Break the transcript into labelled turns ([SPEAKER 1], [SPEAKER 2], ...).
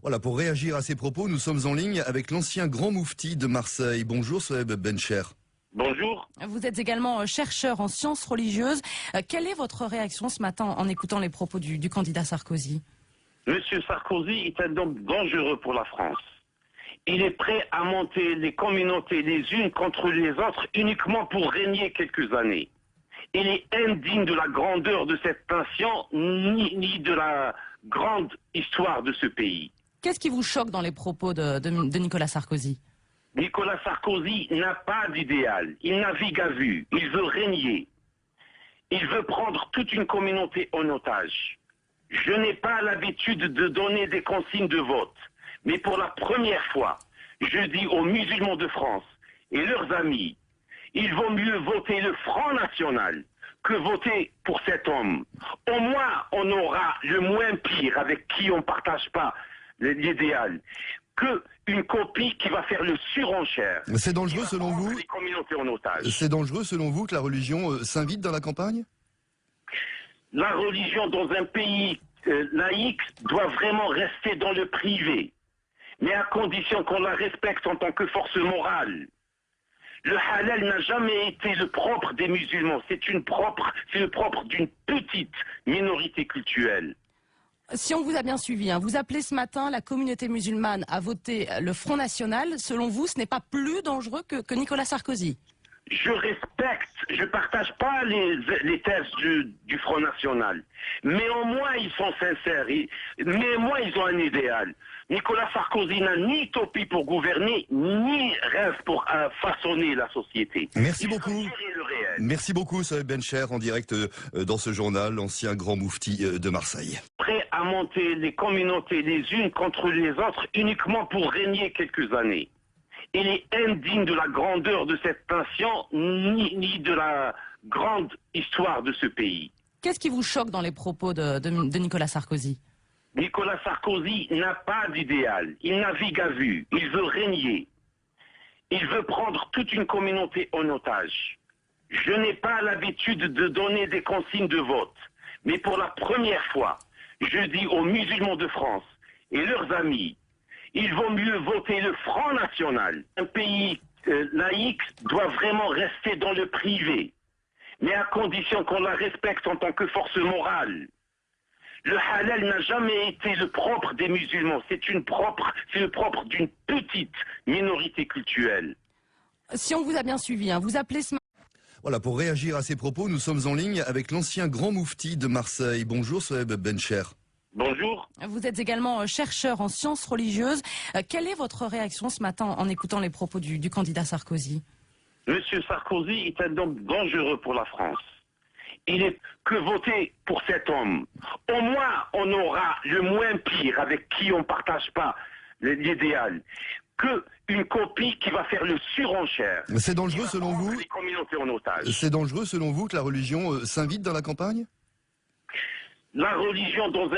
[SPEAKER 1] Voilà, pour réagir à ces propos, nous sommes en ligne avec l'ancien grand moufti de Marseille. Bonjour Soeb Bencher.
[SPEAKER 2] Bonjour.
[SPEAKER 3] Vous êtes également chercheur en sciences religieuses. Quelle est votre réaction ce matin en écoutant les propos du candidat Sarkozy?
[SPEAKER 2] Monsieur Sarkozy est un homme dangereux pour la France. Il est prêt à monter les communautés les unes contre les autres uniquement pour régner quelques années. Il est indigne de la grandeur de cette nation ni de la grande histoire de ce pays.
[SPEAKER 3] Qu'est-ce qui vous choque dans les propos de Nicolas Sarkozy?
[SPEAKER 2] Nicolas Sarkozy n'a pas d'idéal. Il navigue à vue. Il veut régner. Il veut prendre toute une communauté en otage. Je n'ai pas l'habitude de donner des consignes de vote. Mais pour la première fois, je dis aux musulmans de France et leurs amis, il vaut mieux voter le Front National que voter pour cet homme. Au moins, on aura le moins pire avec qui on ne partage pas l'idéal que une copie qui va faire le surenchère.
[SPEAKER 1] C'est dangereux selon vous?
[SPEAKER 2] Les communautés en otage.
[SPEAKER 1] C'est dangereux selon vous que la religion s'invite dans la campagne?
[SPEAKER 2] La religion dans un pays laïque doit vraiment rester dans le privé, mais à condition qu'on la respecte en tant que force morale. Le halal n'a jamais été le propre des musulmans, c'est le propre d'une petite minorité culturelle.
[SPEAKER 3] Si on vous a bien suivi, vous appelez ce matin la communauté musulmane à voter le Front National. Selon vous, ce n'est pas plus dangereux que Nicolas Sarkozy?
[SPEAKER 2] Je respecte, je partage pas les thèses du Front National. Mais au moins ils sont sincères, mais au moins ils ont un idéal. Nicolas Sarkozy n'a ni utopie pour gouverner, ni rêve pour façonner la société.
[SPEAKER 1] Merci beaucoup. Merci beaucoup Soeb Bencher en direct dans ce journal, l'ancien grand moufti de Marseille.
[SPEAKER 2] Prêt à monter les communautés les unes contre les autres uniquement pour régner quelques années. Il est indigne de la grandeur de cette nation ni de la grande histoire de ce pays.
[SPEAKER 3] Qu'est-ce qui vous choque dans les propos de Nicolas Sarkozy?
[SPEAKER 2] Nicolas Sarkozy n'a pas d'idéal. Il navigue à vue. Il veut régner. Il veut prendre toute une communauté en otage. Je n'ai pas l'habitude de donner des consignes de vote. Mais pour la première fois, je dis aux musulmans de France et leurs amis, il vaut mieux voter le Front National. Un pays laïque doit vraiment rester dans le privé, mais à condition qu'on la respecte en tant que force morale. Le halal n'a jamais été le propre des musulmans, c'est le propre d'une petite minorité culturelle.
[SPEAKER 3] Si on vous a bien suivi, vous appelez ce matin.
[SPEAKER 1] Voilà, pour réagir à ces propos, nous sommes en ligne avec l'ancien grand moufti de Marseille. Bonjour Soeb Bencher.
[SPEAKER 2] Bonjour.
[SPEAKER 3] Vous êtes également chercheur en sciences religieuses. Quelle est votre réaction ce matin en écoutant les propos du candidat Sarkozy?
[SPEAKER 2] Monsieur Sarkozy est un homme dangereux pour la France. Il est que voter pour cet homme. Au moins, on aura le moins pire avec qui on ne partage pas l'idéal que une copie qui va faire le surenchère.
[SPEAKER 1] C'est dangereux selon vous?
[SPEAKER 2] Les communautés en otage.
[SPEAKER 1] C'est dangereux selon vous que la religion s'invite dans la campagne?
[SPEAKER 2] La religion dans un